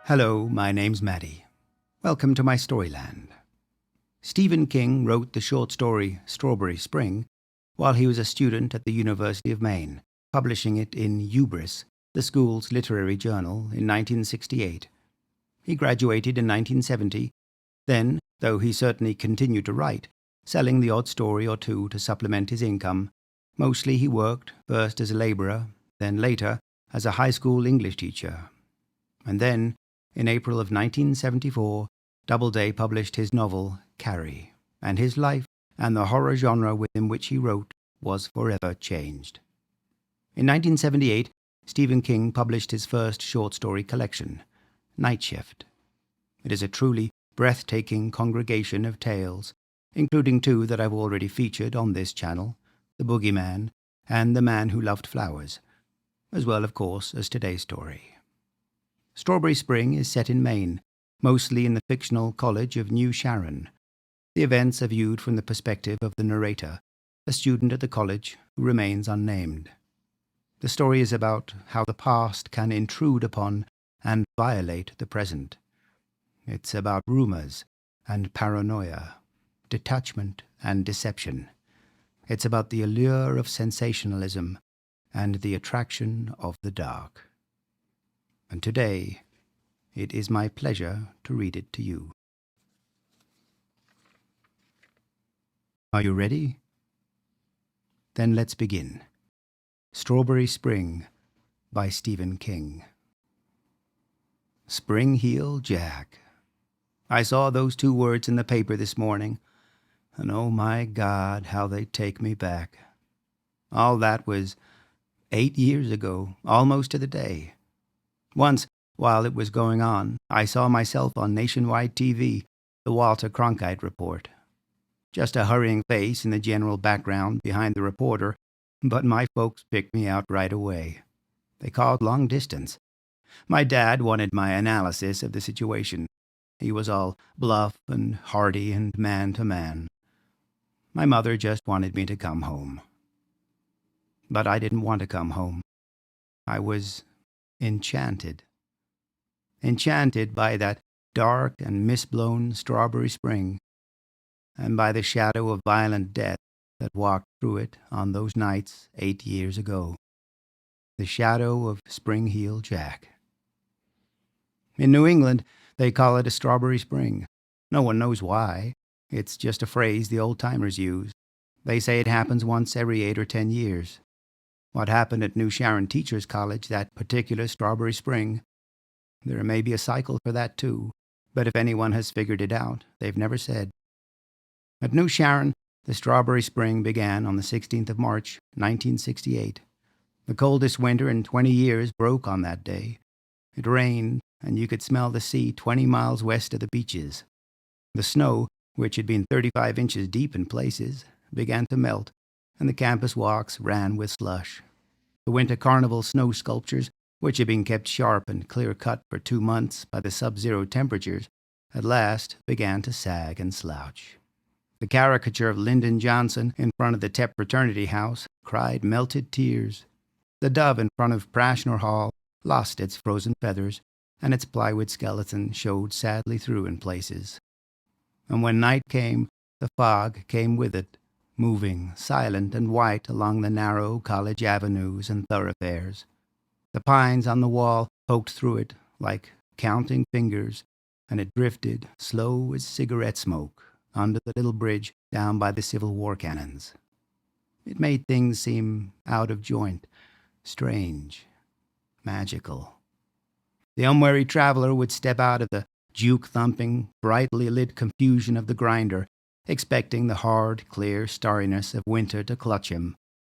Hello, my name's Mattie. Welcome to my Storyland. Stephen King wrote the short story Strawberry Spring while he was a student at the University of Maine, publishing it in Hubris, the school's literary journal, in 1968. He graduated in 1970, then, though he certainly continued to write, selling the odd story or two to supplement his income, mostly he worked first as a laborer, then later as a high school English teacher. And then, in April of 1974, Doubleday published his novel, Carrie, and his life and the horror genre within which he wrote was forever changed. In 1978, Stephen King published his first short story collection, Night Shift. It is a truly breathtaking congregation of tales, including two that I've already featured on this channel, The Boogeyman and The Man Who Loved Flowers, as well, of course, as today's story. Strawberry Spring is set in Maine, mostly in the fictional college of New Sharon. The events are viewed from the perspective of the narrator, a student at the college who remains unnamed. The story is about how the past can intrude upon and violate the present. It's about rumors and paranoia, detachment and deception. It's about the allure of sensationalism and the attraction of the dark. And today, it is my pleasure to read it to you. Are you ready? Then let's begin. Strawberry Spring by Stephen King. Spring Heel Jack. I saw those two words in the paper this morning, and oh my God, how they take me back. All that was 8 years ago, almost to the day. Once, while it was going on, I saw myself on nationwide TV, the Walter Cronkite Report. Just a hurrying face in the general background behind the reporter, but my folks picked me out right away. They called long distance. My dad wanted my analysis of the situation. He was all bluff and hearty and man to man. My mother just wanted me to come home. But I didn't want to come home. I was enchanted by that dark and mist-blown strawberry spring, and by the shadow of violent death that walked through it on those nights 8 years ago. The shadow of Spring Heel Jack. In New England, they call it a strawberry spring. No one knows why. It's just a phrase the old-timers use. They say it happens once every 8 or 10 years. What happened at New Sharon Teachers College that particular strawberry spring? There may be a cycle for that too, but if anyone has figured it out, they've never said. At New Sharon, the strawberry spring began on the 16th of March, 1968. The coldest winter in 20 years broke on that day. It rained, and you could smell the sea 20 miles west of the beaches. The snow, which had been 35 inches deep in places, began to melt, and the campus walks ran with slush. The winter carnival snow sculptures, which had been kept sharp and clear-cut for 2 months by the sub-zero temperatures, at last began to sag and slouch. The caricature of Lyndon Johnson in front of the Tep Fraternity House cried melted tears. The dove in front of Prashner Hall lost its frozen feathers, and its plywood skeleton showed sadly through in places. And when night came, the fog came with it, moving, silent and white along the narrow college avenues and thoroughfares. The pines on the wall poked through it like counting fingers, and it drifted, slow as cigarette smoke, under the little bridge down by the Civil War cannons. It made things seem out of joint, strange, magical. The unwary traveler would step out of the juke-thumping, brightly lit confusion of the grinder, expecting the hard, clear starriness of winter to clutch him,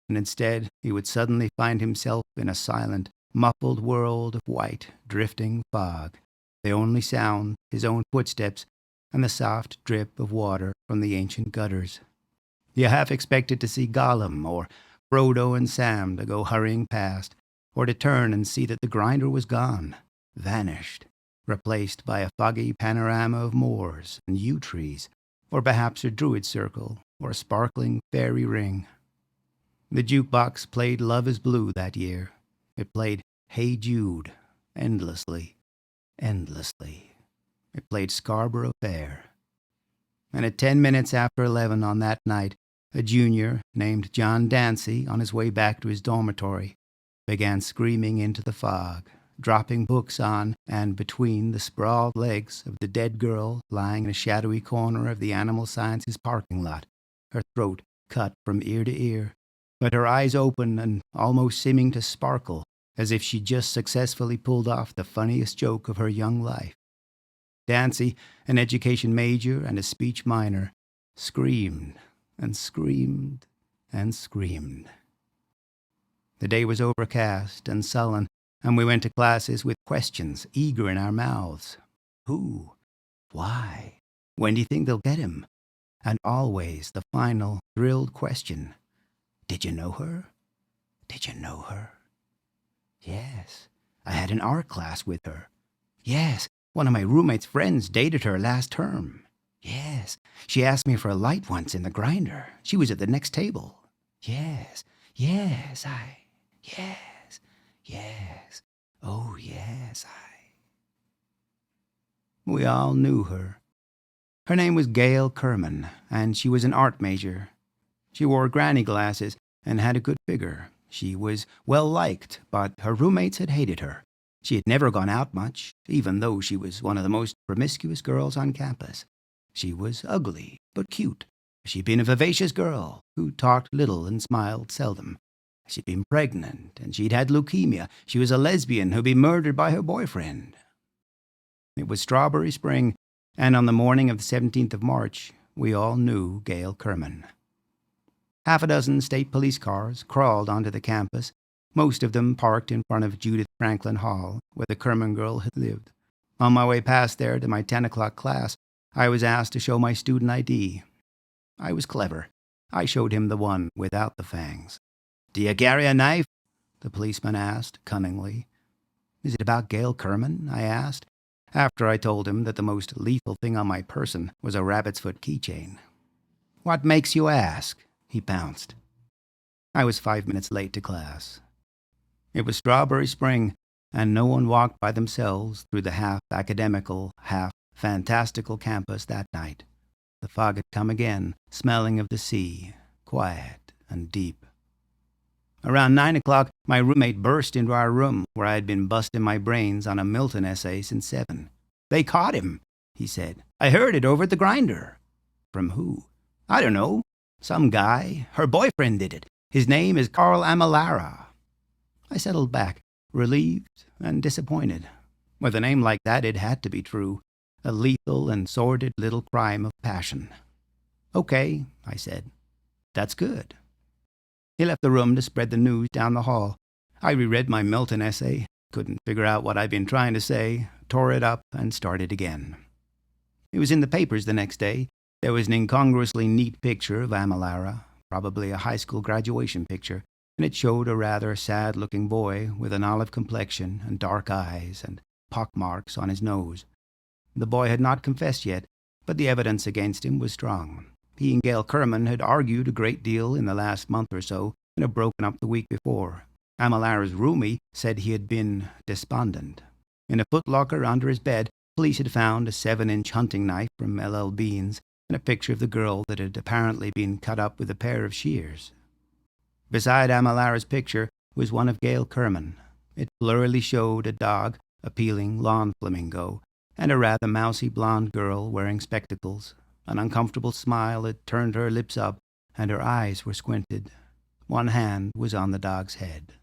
and instead he would suddenly find himself in a silent, muffled world of white, drifting fog, the only sound his own footsteps and the soft drip of water from the ancient gutters. You half expected to see Gollum or Frodo and Sam to go hurrying past, or to turn and see that the grinder was gone, vanished, replaced by a foggy panorama of moors and yew trees, or perhaps a druid circle or a sparkling fairy ring. The jukebox played Love is Blue that year. It played Hey Jude endlessly. endlessly. It played Scarborough Fair. And at 10 minutes after 11 on that night, a junior named John Dancy, on his way back to his dormitory, began screaming into the fog, dropping books on and between the sprawled legs of the dead girl lying in a shadowy corner of the Animal Sciences parking lot, her throat cut from ear to ear, but her eyes open and almost seeming to sparkle, as if she'd just successfully pulled off the funniest joke of her young life. Dancy, an education major and a speech minor, screamed and screamed and screamed. The day was overcast and sullen, and we went to classes with questions eager in our mouths. Who? Why? When do you think they'll get him? And always the final, thrilled question. Did you know her? Did you know her? Yes, I had an art class with her. Yes, one of my roommate's friends dated her last term. Yes, she asked me for a light once in the grinder. She was at the next table. Yes, yes, yes, oh yes, We all knew her. Her name was Gail Kerman, and she was an art major. She wore granny glasses and had a good figure. She was well-liked, but her roommates had hated her. She had never gone out much, even though she was one of the most promiscuous girls on campus. She was ugly, but cute. She'd been a vivacious girl who talked little and smiled seldom. She'd been pregnant, and she'd had leukemia. She was a lesbian who'd been murdered by her boyfriend. It was strawberry spring, and on the morning of the 17th of March, we all knew Gail Kerman. Half a dozen state police cars crawled onto the campus, most of them parked in front of Judith Franklin Hall, where the Kerman girl had lived. On my way past there to my 10 o'clock class, I was asked to show my student ID. I was clever. I showed him the one without the fangs. "Do you carry a knife?" the policeman asked, cunningly. "Is it about Gail Kerman?" I asked, after I told him that the most lethal thing on my person was a rabbit's foot keychain. "What makes you ask?" he pounced. I was 5 minutes late to class. It was strawberry spring, and no one walked by themselves through the half-academical, half-fantastical campus that night. The fog had come again, smelling of the sea, quiet and deep. Around 9 o'clock, my roommate burst into our room, where I had been busting my brains on a Milton essay since 7. "They caught him," he said. "I heard it over at the grinder." "From who?" "I don't know. Some guy. Her boyfriend did it. His name is Carl Amalara." I settled back, relieved and disappointed. With a name like that, it had to be true. A lethal and sordid little crime of passion. "Okay," I said. "That's good." He left the room to spread the news down the hall. I reread my Milton essay, couldn't figure out what I'd been trying to say, tore it up, and started again. It was in the papers the next day. There was an incongruously neat picture of Amalara, probably a high school graduation picture, and it showed a rather sad-looking boy with an olive complexion and dark eyes and pockmarks on his nose. The boy had not confessed yet, but the evidence against him was strong. He and Gail Kerman had argued a great deal in the last month or so and had broken up the week before. Amalara's roomie said he had been despondent. In a footlocker under his bed, police had found a 7-inch hunting knife from L.L. Bean's and a picture of the girl that had apparently been cut up with a pair of shears. Beside Amalara's picture was one of Gail Kerman. It blurrily showed a dog, a peeling lawn flamingo, and a rather mousy blonde girl wearing spectacles. An uncomfortable smile had turned her lips up, and her eyes were squinted. One hand was on the dog's head.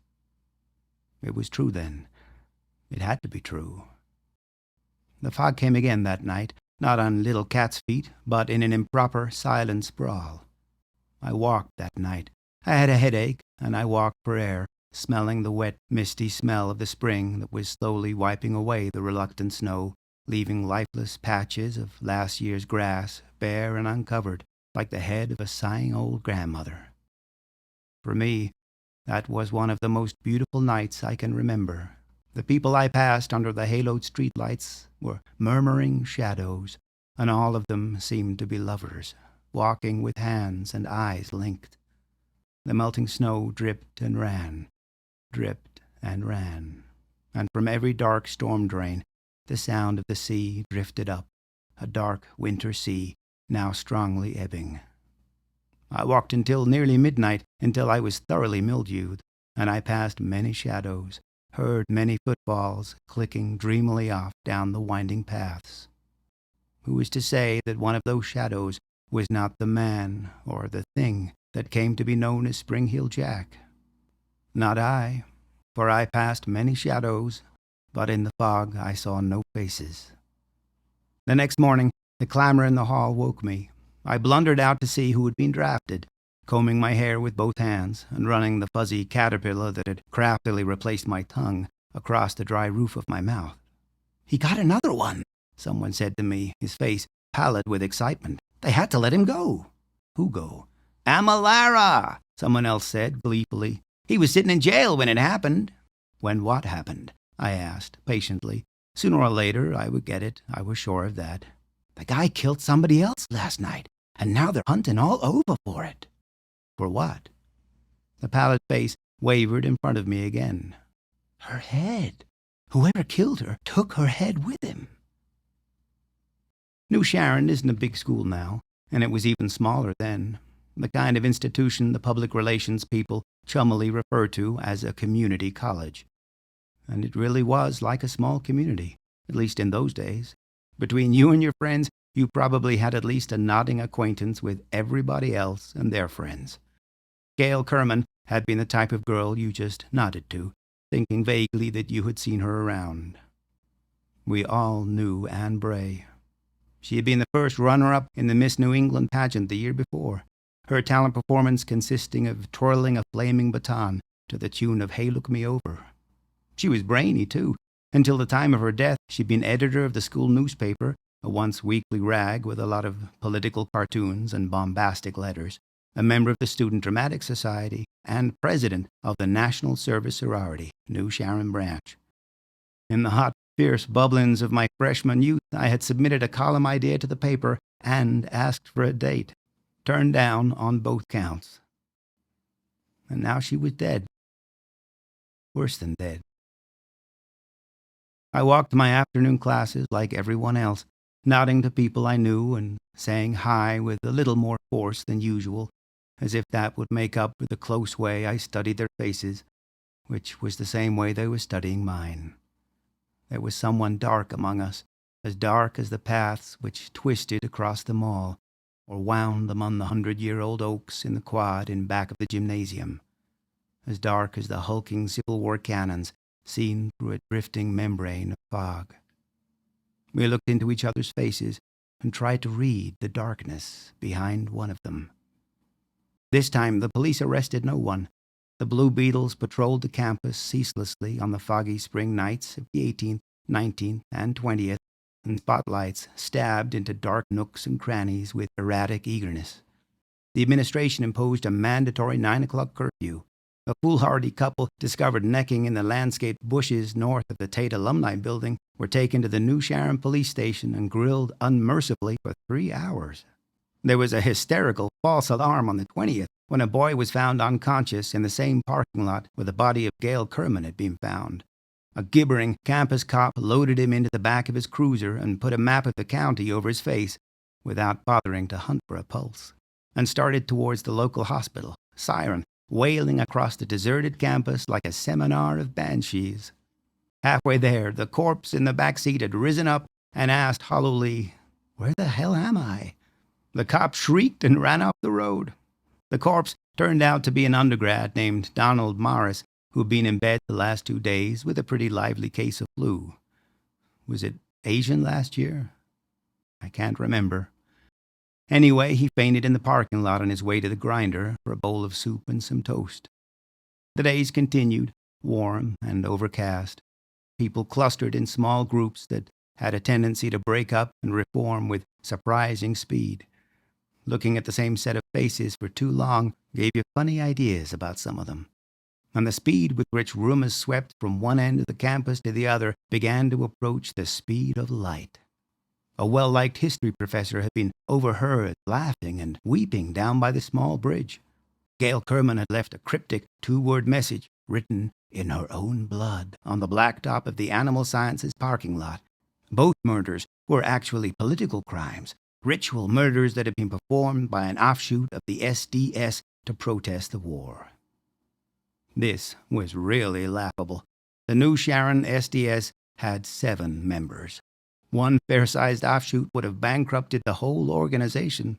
It was true, then. It had to be true. The fog came again that night, not on little cat's feet, but in an improper, silent sprawl. I walked that night. I had a headache, and I walked for air, smelling the wet, misty smell of the spring that was slowly wiping away the reluctant snow, leaving lifeless patches of last year's grass, bare and uncovered, like the head of a sighing old grandmother. For me, that was one of the most beautiful nights I can remember. The people I passed under the haloed streetlights were murmuring shadows, and all of them seemed to be lovers, walking with hands and eyes linked. The melting snow dripped and ran, and from every dark storm drain the sound of the sea drifted up, a dark winter sea, now strongly ebbing. I walked until nearly midnight, until I was thoroughly mildewed, and I passed many shadows, heard many footfalls clicking dreamily off down the winding paths. Who is to say that one of those shadows was not the man or the thing that came to be known as Spring Hill Jack? Not I, for I passed many shadows, but in the fog I saw no faces. The next morning, the clamor in the hall woke me. I blundered out to see who had been drafted, combing my hair with both hands and running the fuzzy caterpillar that had craftily replaced my tongue across the dry roof of my mouth. "He got another one," someone said to me, his face pallid with excitement. "They had to let him go." "Who go?" "Amalara," someone else said gleefully. "He was sitting in jail when it happened." "When what happened?" I asked, patiently. Sooner or later I would get it, I was sure of that. "The guy killed somebody else last night, and now they're hunting all over for it." "For what?" The pallid face wavered in front of me again. "Her head. Whoever killed her took her head with him." New Sharon isn't a big school now, and it was even smaller then. The kind of institution the public relations people chummily refer to as a community college. And it really was like a small community, at least in those days. Between you and your friends, you probably had at least a nodding acquaintance with everybody else and their friends. Gail Kerman had been the type of girl you just nodded to, thinking vaguely that you had seen her around. We all knew Anne Bray. She had been the first runner-up in the Miss New England pageant the year before, her talent performance consisting of twirling a flaming baton to the tune of "Hey, Look Me Over." She was brainy, too. Until the time of her death, she'd been editor of the school newspaper, a once-weekly rag with a lot of political cartoons and bombastic letters, a member of the Student Dramatic Society, and president of the National Service Sorority, New Sharon Branch. In the hot, fierce bubblings of my freshman youth, I had submitted a column idea to the paper and asked for a date, turned down on both counts. And now she was dead. Worse than dead. I walked to my afternoon classes like everyone else, nodding to people I knew and saying hi with a little more force than usual, as if that would make up for the close way I studied their faces, which was the same way they were studying mine. There was someone dark among us, as dark as the paths which twisted across the mall, or wound among the 100-year-old oaks in the quad in back of the gymnasium, as dark as the hulking Civil War cannons seen through a drifting membrane of fog. We looked into each other's faces and tried to read the darkness behind one of them. This time the police arrested no one. The Blue Beetles patrolled the campus ceaselessly on the foggy spring nights of the 18th, 19th, and 20th, and spotlights stabbed into dark nooks and crannies with erratic eagerness. The administration imposed a mandatory 9 o'clock curfew. A foolhardy couple discovered necking in the landscaped bushes north of the Tate Alumni Building were taken to the New Sharon police station and grilled unmercifully for 3 hours. There was a hysterical false alarm on the 20th when a boy was found unconscious in the same parking lot where the body of Gail Kerman had been found. A gibbering campus cop loaded him into the back of his cruiser and put a map of the county over his face without bothering to hunt for a pulse, and started towards the local hospital, siren wailing across the deserted campus like a seminar of banshees. Halfway there, the corpse in the back seat had risen up and asked hollowly, "Where the hell am I?" The cop shrieked and ran off the road. The corpse turned out to be an undergrad named Donald Morris, who'd been in bed the last 2 days with a pretty lively case of flu. Was it Asian last year? I can't remember. Anyway, he fainted in the parking lot on his way to the grinder for a bowl of soup and some toast. The days continued, warm and overcast. People clustered in small groups that had a tendency to break up and reform with surprising speed. Looking at the same set of faces for too long gave you funny ideas about some of them. And the speed with which rumors swept from one end of the campus to the other began to approach the speed of light. A well-liked history professor had been overheard laughing and weeping down by the small bridge. Gail Kerman had left a cryptic 2-word message written in her own blood on the blacktop of the Animal Sciences parking lot, Both murders were actually political crimes, ritual murders that had been performed by an offshoot of the SDS to protest the war. This was really laughable. The New Sharon SDS had 7 members. One fair-sized offshoot would have bankrupted the whole organization.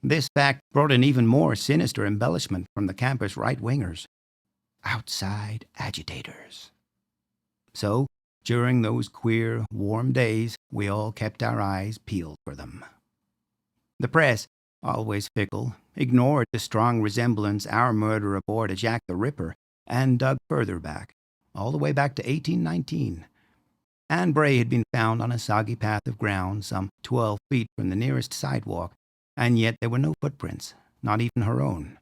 This fact brought an even more sinister embellishment from the campus right-wingers. Outside agitators. So, during those queer, warm days, we all kept our eyes peeled for them. The press, always fickle, ignored the strong resemblance our murderer bore to Jack the Ripper and dug further back, all the way back to 1819. Anne Bray had been found on a soggy path of ground some 12 feet from the nearest sidewalk, and yet there were no footprints, not even her own.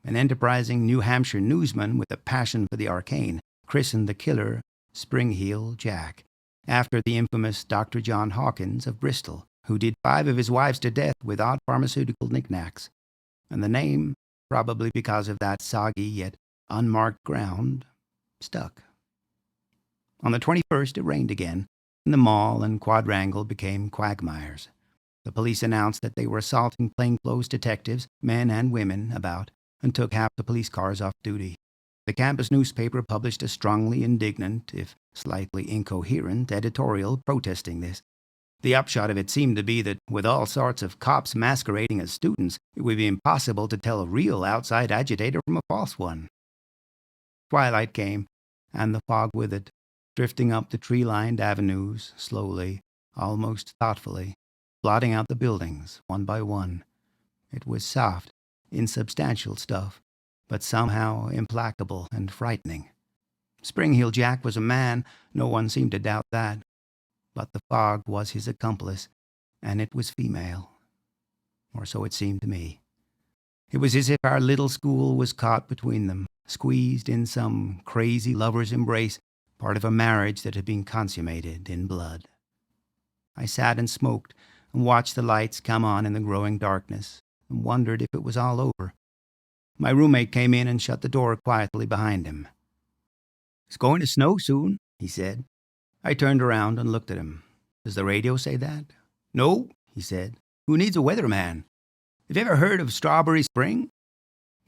An enterprising New Hampshire newsman with a passion for the arcane christened the killer Spring-Heel Jack, after the infamous Dr. John Hawkins of Bristol, who did 5 of his wives to death with odd pharmaceutical knickknacks. And the name, probably because of that soggy yet unmarked ground, stuck. On the 21st, it rained again, and the mall and quadrangle became quagmires. The police announced that they were assaulting plainclothes detectives, men and women, about, and took half the police cars off duty. The campus newspaper published a strongly indignant, if slightly incoherent, editorial protesting this. The upshot of it seemed to be that, with all sorts of cops masquerading as students, it would be impossible to tell a real outside agitator from a false one. Twilight came, and the fog with it, drifting up the tree-lined avenues, slowly, almost thoughtfully, blotting out the buildings, one by one. It was soft, insubstantial stuff, but somehow implacable and frightening. Spring-Heel Jack was a man, no one seemed to doubt that. But the fog was his accomplice, and it was female. Or so it seemed to me. It was as if our little school was caught between them, squeezed in some crazy lover's embrace, part of a marriage that had been consummated in blood. I sat and smoked, and watched the lights come on in the growing darkness, and wondered if it was all over. My roommate came in and shut the door quietly behind him. "It's going to snow soon," he said. I turned around and looked at him. "Does the radio say that?" "No," he said. "Who needs a weatherman? Have you ever heard of Strawberry Spring?"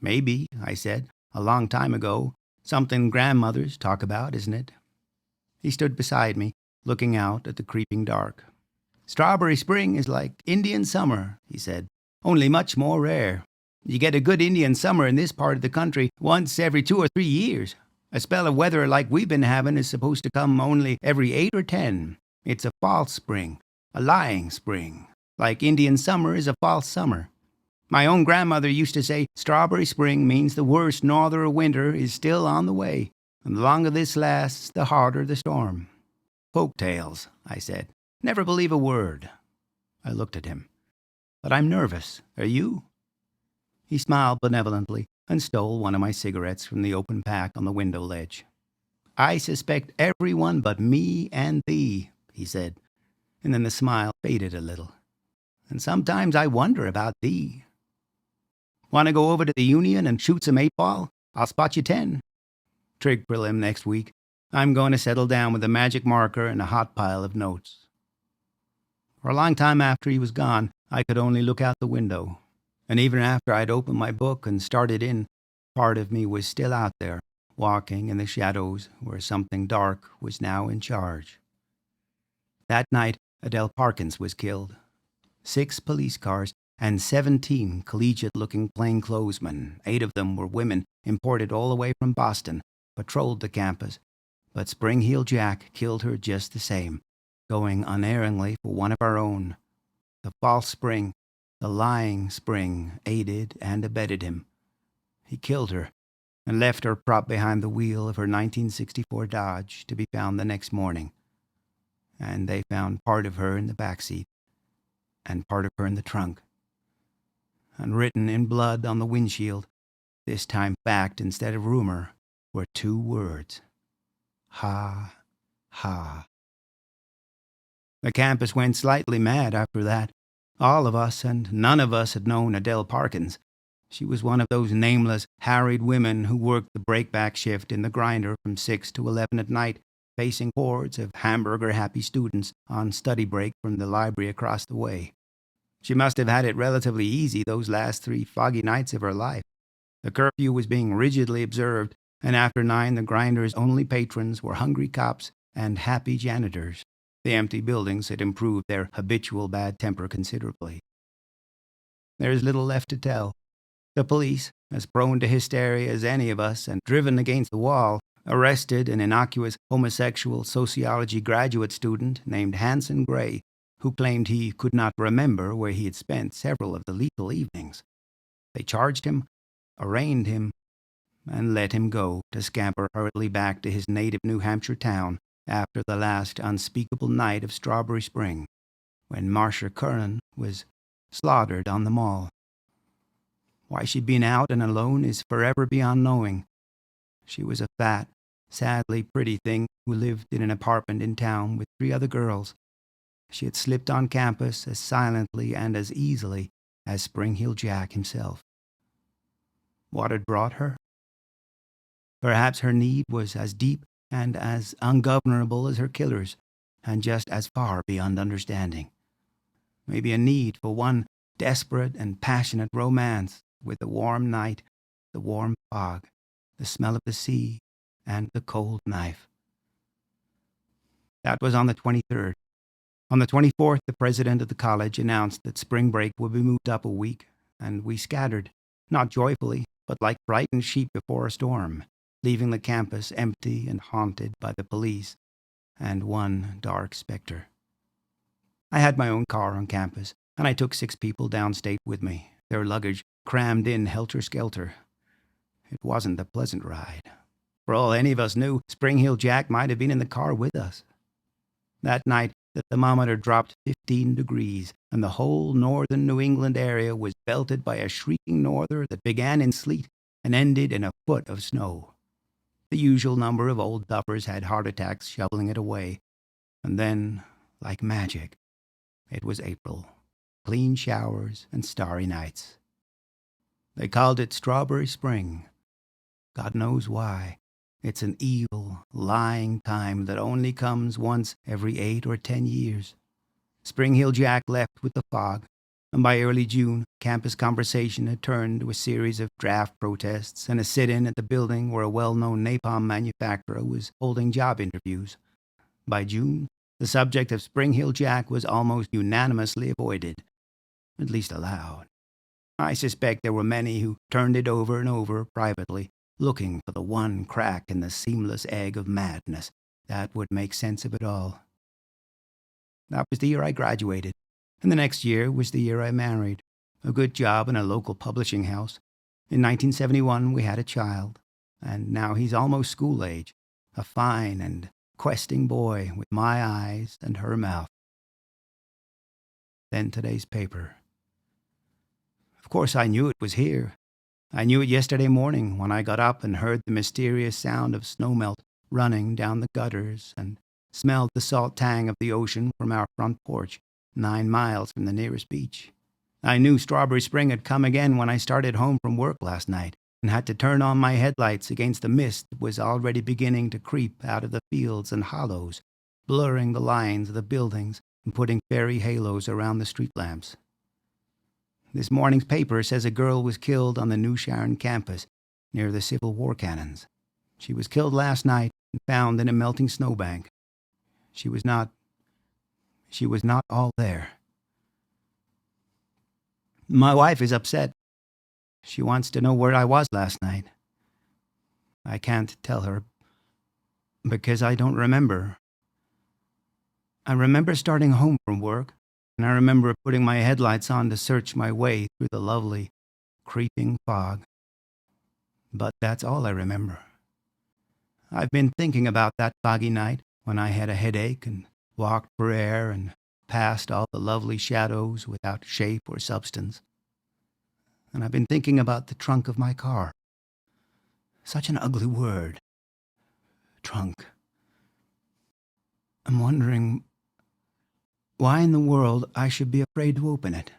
"Maybe," I said. "A long time ago. Something grandmothers talk about, isn't it?" He stood beside me, looking out at the creeping dark. "Strawberry Spring is like Indian summer," he said, "only much more rare. You get a good Indian summer in this part of the country once every 2 or 3 years. A spell of weather like we've been having is supposed to come only every 8 or 10. It's a false spring, a lying spring, like Indian summer is a false summer. My own grandmother used to say Strawberry Spring means the worst northern winter is still on the way, and the longer this lasts, the harder the storm." "Folk tales," I said. "Never believe a word." I looked at him. "But I'm nervous. Are you?" He smiled benevolently and stole one of my cigarettes from the open pack on the window ledge. "I suspect everyone but me and thee," he said, and then the smile faded a little. "And sometimes I wonder about thee. Want to go over to the Union and shoot some 8-ball? I'll spot you 10. Trig prelim next week. I'm going to settle down with a magic marker and a hot pile of notes." For a long time after he was gone, I could only look out the window. And even after I'd opened my book and started in, part of me was still out there, walking in the shadows where something dark was now in charge. That night, Adele Parkins was killed. 6 police cars and 17 collegiate-looking plainclothesmen, 8 of them were women imported all the way from Boston, patrolled the campus. But Spring-Heel Jack killed her just the same, going unerringly for one of our own. The false spring, the lying spring, aided and abetted him. He killed her and left her propped behind the wheel of her 1964 Dodge to be found the next morning. And they found part of her in the back seat and part of her in the trunk. And written in blood on the windshield, this time fact instead of rumor, were 2 words. Ha, ha. The campus went slightly mad after that. All of us, and none of us had known Adele Parkins. She was one of those nameless, harried women who worked the breakback shift in the grinder from 6 to 11 at night, facing hordes of hamburger-happy students on study break from the library across the way. She must have had it relatively easy those last 3 foggy nights of her life. The curfew was being rigidly observed, and after 9 the grinder's only patrons were hungry cops and happy janitors. The empty buildings had improved their habitual bad temper considerably. There is little left to tell. The police, as prone to hysteria as any of us and driven against the wall, arrested an innocuous homosexual sociology graduate student named Hanson Gray, who claimed he could not remember where he had spent several of the lethal evenings. They charged him, arraigned him, and let him go to scamper hurriedly back to his native New Hampshire town after the last unspeakable night of Strawberry Spring, when Marcia Curran was slaughtered on the mall. Why she'd been out and alone is forever beyond knowing. She was a fat, sadly pretty thing who lived in an apartment in town with 3 other girls. She had slipped on campus as silently and as easily as Spring Heel Jack himself. What had brought her? Perhaps her need was as deep and as ungovernable as her killer's, and just as far beyond understanding. Maybe a need for one desperate and passionate romance with the warm night, the warm fog, the smell of the sea, and the cold knife. That was on the 23rd. On the 24th, the president of the college announced that spring break would be moved up a week, and we scattered, not joyfully, but like frightened sheep before a storm, leaving the campus empty and haunted by the police and one dark specter. I had my own car on campus, and I took 6 people downstate with me, their luggage crammed in helter-skelter. It wasn't a pleasant ride. For all any of us knew, Spring Heel Jack might have been in the car with us. That night, the thermometer dropped 15 degrees, and the whole northern New England area was belted by a shrieking norther that began in sleet and ended in a foot of snow. The usual number of old duffers had heart attacks shoveling it away, and then, like magic, it was April. Clean showers and starry nights. They called it Strawberry Spring. God knows why. It's an evil, lying time that only comes once every 8 or 10 years. Spring Heel Jack left with the fog, and by early June, campus conversation had turned to a series of draft protests and a sit-in at the building where a well-known napalm manufacturer was holding job interviews. By June, the subject of Spring Heel Jack was almost unanimously avoided, at least aloud. I suspect there were many who turned it over and over privately, looking for the one crack in the seamless egg of madness that would make sense of it all. That was the year I graduated, and the next year was the year I married. A good job in a local publishing house. In 1971, we had a child, and now he's almost school age, a fine and questing boy with my eyes and her mouth. Then today's paper. Of course, I knew it was here. I knew it yesterday morning when I got up and heard the mysterious sound of snowmelt running down the gutters and smelled the salt tang of the ocean from our front porch, 9 miles from the nearest beach. I knew Strawberry Spring had come again when I started home from work last night and had to turn on my headlights against the mist that was already beginning to creep out of the fields and hollows, blurring the lines of the buildings and putting fairy halos around the street lamps. This morning's paper says a girl was killed on the New Sharon campus near the Civil War cannons. She was killed last night and found in a melting snowbank. She was not all there. My wife is upset. She wants to know where I was last night. I can't tell her because I don't remember. I remember starting home from work, and I remember putting my headlights on to search my way through the lovely, creeping fog. But that's all I remember. I've been thinking about that foggy night when I had a headache and walked for air and passed all the lovely shadows without shape or substance. And I've been thinking about the trunk of my car. Such an ugly word. Trunk. I'm wondering why in the world I should be afraid to open it.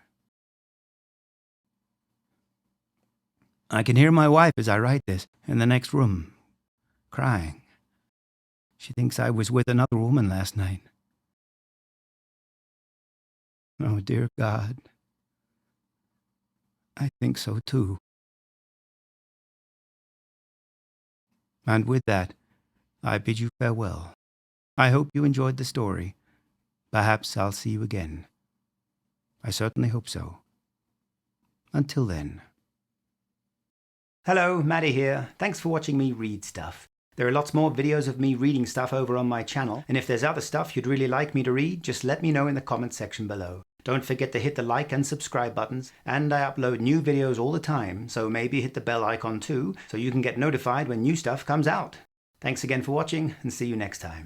I can hear my wife as I write this in the next room, crying. She thinks I was with another woman last night. Oh, dear God. I think so too. And with that, I bid you farewell. I hope you enjoyed the story. Perhaps I'll see you again. I certainly hope so. Until then. Hello, Mattie here. Thanks for watching me read stuff. There are lots more videos of me reading stuff over on my channel, and if there's other stuff you'd really like me to read, just let me know in the comment section below. Don't forget to hit the like and subscribe buttons, and I upload new videos all the time, so maybe hit the bell icon too, so you can get notified when new stuff comes out. Thanks again for watching, and see you next time.